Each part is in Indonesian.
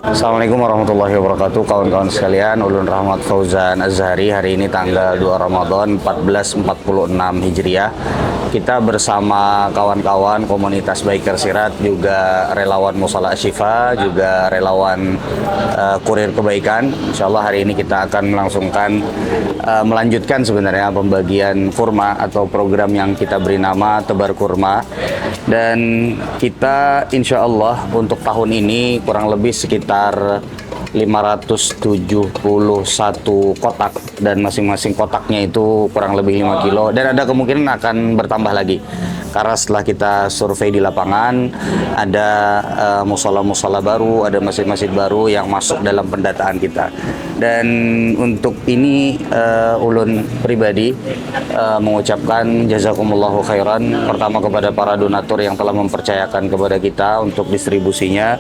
Assalamualaikum warahmatullahi wabarakatuh, kawan-kawan sekalian. Ulun Rahmat Fauzan Azhari. Hari ini tanggal 2 Ramadan 1446 Hijriah. Kita bersama kawan-kawan komunitas Biker Sirat, juga relawan Mushola Asy-Syifa, juga relawan Kurir Kebaikan. Insyaallah hari ini kita akan melanjutkan sebenarnya pembagian kurma atau program yang kita beri nama Tebar Kurma. Dan kita insyaallah untuk tahun ini kurang lebih sekitar 571 kotak, dan masing-masing kotaknya itu kurang lebih 5 kilo, dan ada kemungkinan akan bertambah lagi karena setelah kita survei di lapangan ada musola-musola baru, ada masjid-masjid baru yang masuk dalam pendataan kita. Dan untuk ini ulun pribadi mengucapkan jazakumullahu khairan pertama kepada para donatur yang telah mempercayakan kepada kita untuk distribusinya.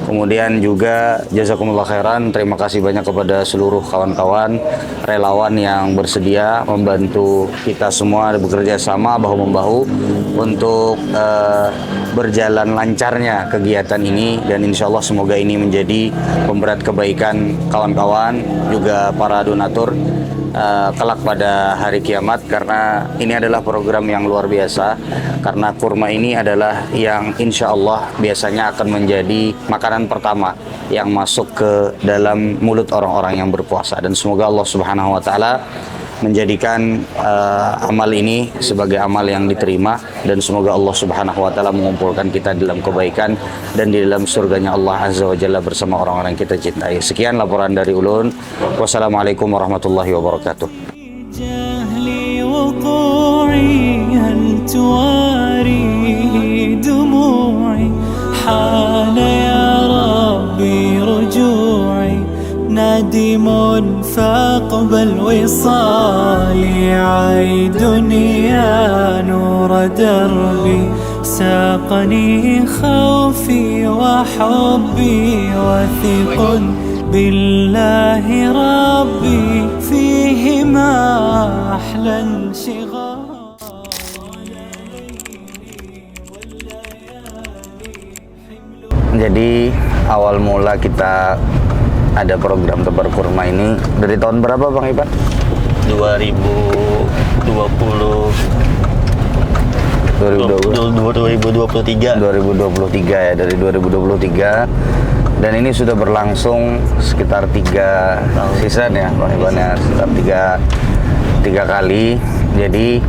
Kemudian juga jazakumullah khairan, terima kasih banyak kepada seluruh kawan-kawan relawan yang bersedia membantu kita semua bekerja sama bahu-membahu untuk berjalan lancarnya kegiatan ini. Dan insya Allah semoga ini menjadi pemberat kebaikan kawan-kawan juga para donatur kelak pada hari kiamat, karena ini adalah program yang luar biasa, karena kurma ini adalah yang insya Allah biasanya akan menjadi makanan pertama yang masuk ke dalam mulut orang-orang yang berpuasa. Dan semoga Allah Subhanahu wa Ta'ala menjadikan amal ini sebagai amal yang diterima, dan semoga Allah Subhanahu wa Ta'ala mengumpulkan kita dalam kebaikan dan di dalam surganya Allah Azza wa Jalla bersama orang-orang yang kita cintai. Sekian laporan dari ulun. Wassalamualaikum warahmatullahi wabarakatuh. نادم فاقبل وصالي عيد يا نور دربي ساقني خوفي وحبي وثق بالله ربي فيه ما أحلى انشغال. Jadi awal mula kita ada program Tebar Kurma ini dari tahun berapa Bang Ipan? 2023 ya, dari 2023, dan ini sudah berlangsung sekitar 3 season ya Bang Ipan ya, sekitar 3 kali. Jadi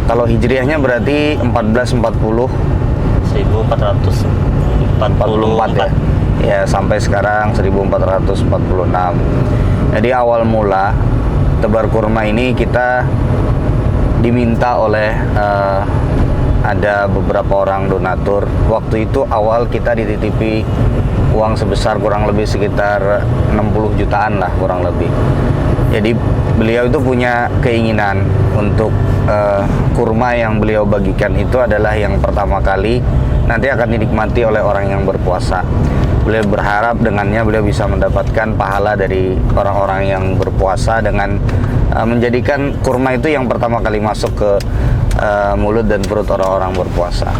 kalau hijriahnya berarti 1444 ya, sampai sekarang 1446. Jadi awal mula Tebar Kurma ini kita diminta oleh ada beberapa orang donatur. Waktu itu awal kita dititipi uang sebesar kurang lebih sekitar 60 jutaan lah kurang lebih. Jadi beliau itu punya keinginan untuk kurma yang beliau bagikan itu adalah yang pertama kali nanti akan dinikmati oleh orang yang berpuasa. Beliau berharap dengannya beliau bisa mendapatkan pahala dari orang-orang yang berpuasa dengan menjadikan kurma itu yang pertama kali masuk ke mulut dan perut orang-orang berpuasa.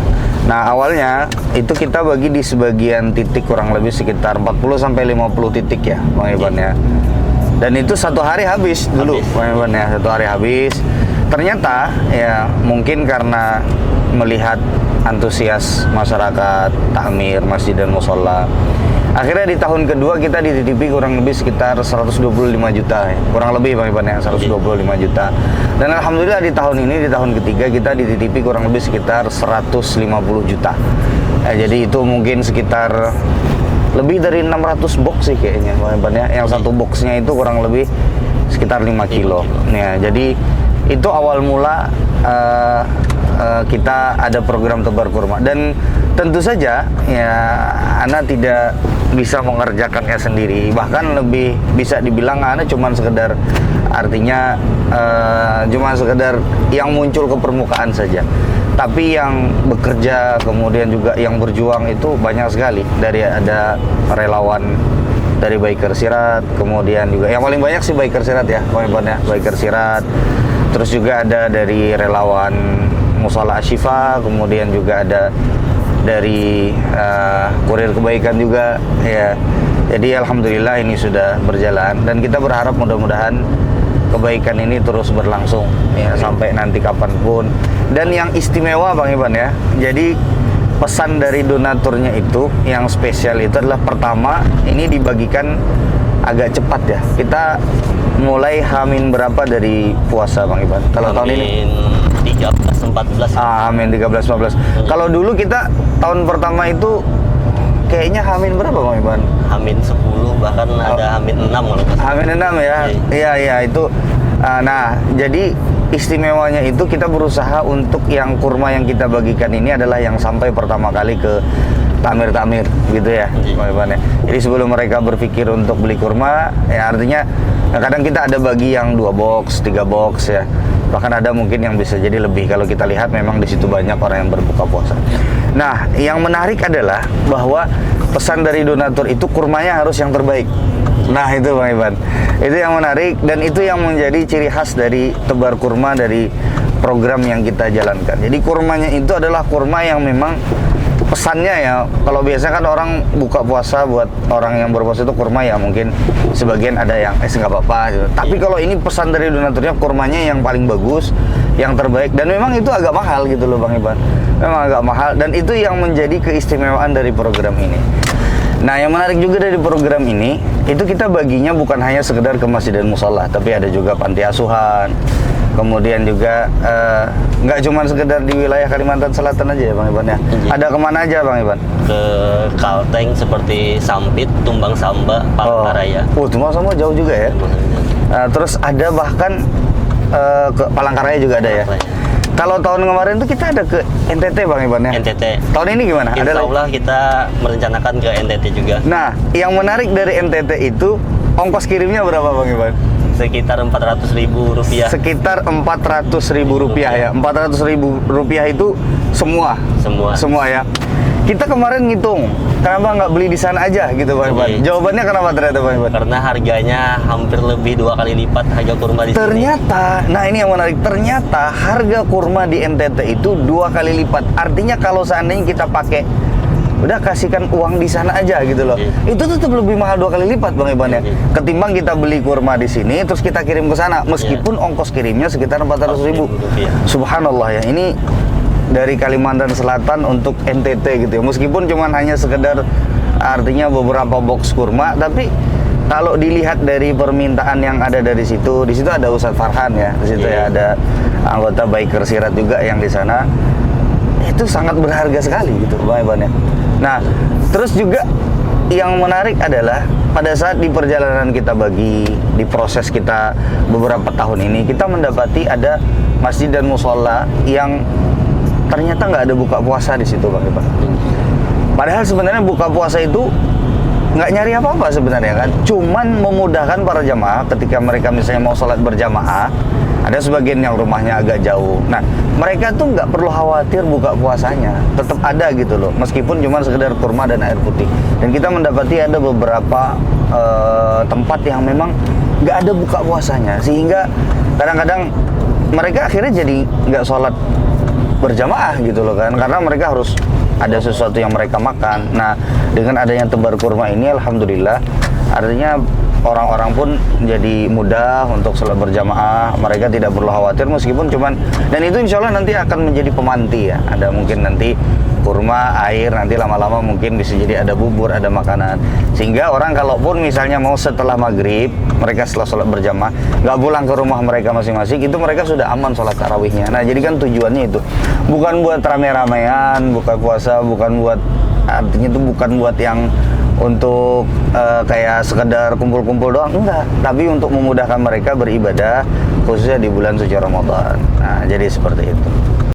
Nah, awalnya itu kita bagi di sebagian titik kurang lebih sekitar 40-50 titik ya Bang Iban ya. Dan itu satu hari habis dulu Bang Iban ya, satu hari habis. Ternyata ya mungkin karena melihat antusias masyarakat takmir masjid dan musola, akhirnya di tahun kedua kita dititipi kurang lebih sekitar 125 juta ya. Kurang lebih Bang Iban ya, 125 juta. Dan alhamdulillah di tahun ini, di tahun ketiga kita dititipi kurang lebih sekitar 150 juta ya, jadi itu mungkin sekitar lebih dari 600 box sih kayaknya Bang Iban ya. Yang satu boxnya itu kurang lebih sekitar 5 kilo ya. Jadi itu awal mula kita ada program Tebar Kurma, dan tentu saja ya Ana tidak bisa mengerjakannya sendiri, bahkan lebih bisa dibilang Ana cuma sekedar, artinya cuma sekedar yang muncul ke permukaan saja. Tapi yang bekerja kemudian juga yang berjuang itu banyak sekali. Dari ada relawan dari Biker Sirat, kemudian juga yang paling banyak sih Biker Sirat ya, Biker Sirat. Terus juga ada dari relawan Mushola Asy-Syifa, kemudian juga ada dari kurir kebaikan juga ya. Jadi alhamdulillah ini sudah berjalan dan kita berharap mudah-mudahan kebaikan ini terus berlangsung ya sampai nanti kapanpun. Dan yang istimewa Bang Iban ya, jadi pesan dari donaturnya itu yang spesial itu adalah pertama ini dibagikan agak cepat ya. Kita mulai Hamin berapa dari puasa Bang Iban? Kalau tahun ini 13, 14. Hamin 13, 14. Kalau dulu kita tahun pertama itu kayaknya Hamin berapa Bang Iban? Hamin 10, bahkan ada Hamin 6 kalau nggak salah. Hamin 6 ya? Iya itu. Nah, jadi istimewanya itu kita berusaha untuk yang kurma yang kita bagikan ini adalah yang sampai pertama kali ke takmir gitu ya, Bang Iban ya. Jadi sebelum mereka berpikir untuk beli kurma, ya artinya kadang kita ada bagi yang 2 box, 3 box ya. Bahkan ada mungkin yang bisa jadi lebih kalau kita lihat memang di situ banyak orang yang berbuka puasa. Nah, yang menarik adalah bahwa pesan dari donatur itu kurmanya harus yang terbaik. Nah, itu Bang Iban. Itu yang menarik dan itu yang menjadi ciri khas dari tebar kurma dari program yang kita jalankan. Jadi kurmanya itu adalah kurma yang memang pesannya ya, kalau biasanya kan orang buka puasa buat orang yang berpuasa itu kurma ya mungkin sebagian ada yang nggak apa-apa gitu. Tapi kalau ini pesan dari donaturnya kurmanya yang paling bagus, yang terbaik dan memang itu agak mahal gitu loh Bang Iban. Memang agak mahal dan itu yang menjadi keistimewaan dari program ini. Nah, yang menarik juga dari program ini itu kita baginya bukan hanya sekedar ke masjid dan mushola, tapi ada juga panti asuhan. Kemudian juga nggak cuma sekedar di wilayah Kalimantan Selatan aja ya Bang Iban ya. Ada kemana aja Bang Iban? Ke Kalteng seperti Sampit, Tumbang Samba, Palangkaraya. Tumbang Samba jauh juga ya. Terus ada bahkan ke Palangkaraya juga ada ya. Kalau tahun kemarin tuh kita ada ke NTT Bang Iban ya. NTT. Tahun ini gimana? Insya Allah kita merencanakan ke NTT juga. Nah, yang menarik dari NTT itu ongkos kirimnya berapa Bang Iban? Sekitar 400.000 rupiah. Sekitar 400.000 rupiah ya. 400.000 rupiah itu semua ya. Kita kemarin ngitung, kenapa nggak beli di sana aja gitu Bang Iban? Jawabannya kenapa ternyata Bang Iban? Karena harganya hampir lebih 2 kali lipat harga kurma di sini. Ternyata, nah ini yang menarik, ternyata harga kurma di NTT itu 2 kali lipat. Artinya kalau seandainya kita pakai udah kasihkan uang di sana aja gitu loh. Itu tetap lebih mahal 2 kali lipat Bang Iban ya. Ketimbang kita beli kurma di sini terus kita kirim ke sana, meskipun ongkos kirimnya sekitar 400.000. Subhanallah ya. Ini dari Kalimantan Selatan untuk NTT gitu ya. Meskipun cuma hanya sekedar artinya beberapa box kurma, tapi kalau dilihat dari permintaan yang ada di situ ada Ustadz Farhan ya. Di situ ya ada anggota Biker Sirat juga yang di sana. Itu sangat berharga sekali gitu Bang Iban ya. Nah, terus juga yang menarik adalah pada saat di perjalanan kita di proses kita beberapa tahun ini, kita mendapati ada masjid dan musola yang ternyata nggak ada buka puasa di situ Bang Iban. Padahal sebenarnya buka puasa itu nggak nyari apa-apa sebenarnya kan, cuman memudahkan para jamaah ketika mereka misalnya mau sholat berjamaah. Ada sebagian yang rumahnya agak jauh. Nah, mereka tuh nggak perlu khawatir buka puasanya, tetap ada gitu loh, meskipun cuma sekedar kurma dan air putih. Dan kita mendapati ada beberapa tempat yang memang nggak ada buka puasanya, sehingga kadang-kadang mereka akhirnya jadi nggak sholat berjamaah gitu loh kan, karena mereka harus ada sesuatu yang mereka makan. Nah, dengan adanya tebar kurma ini, alhamdulillah, artinya orang-orang pun jadi mudah untuk sholat berjamaah. Mereka tidak perlu khawatir meskipun cuman, dan itu insya Allah nanti akan menjadi pemanti ya. Ada mungkin nanti kurma, air, nanti lama-lama mungkin bisa jadi ada bubur, ada makanan. Sehingga orang kalaupun misalnya mau setelah maghrib, mereka setelah sholat berjamaah, nggak pulang ke rumah mereka masing-masing, itu mereka sudah aman sholat tarawihnya. Nah, jadi kan tujuannya itu bukan buat rame-ramean, buka puasa, bukan buat, artinya itu bukan buat yang untuk kayak sekedar kumpul-kumpul doang, enggak, tapi untuk memudahkan mereka beribadah khususnya di bulan suci Ramadan. Nah, jadi seperti itu.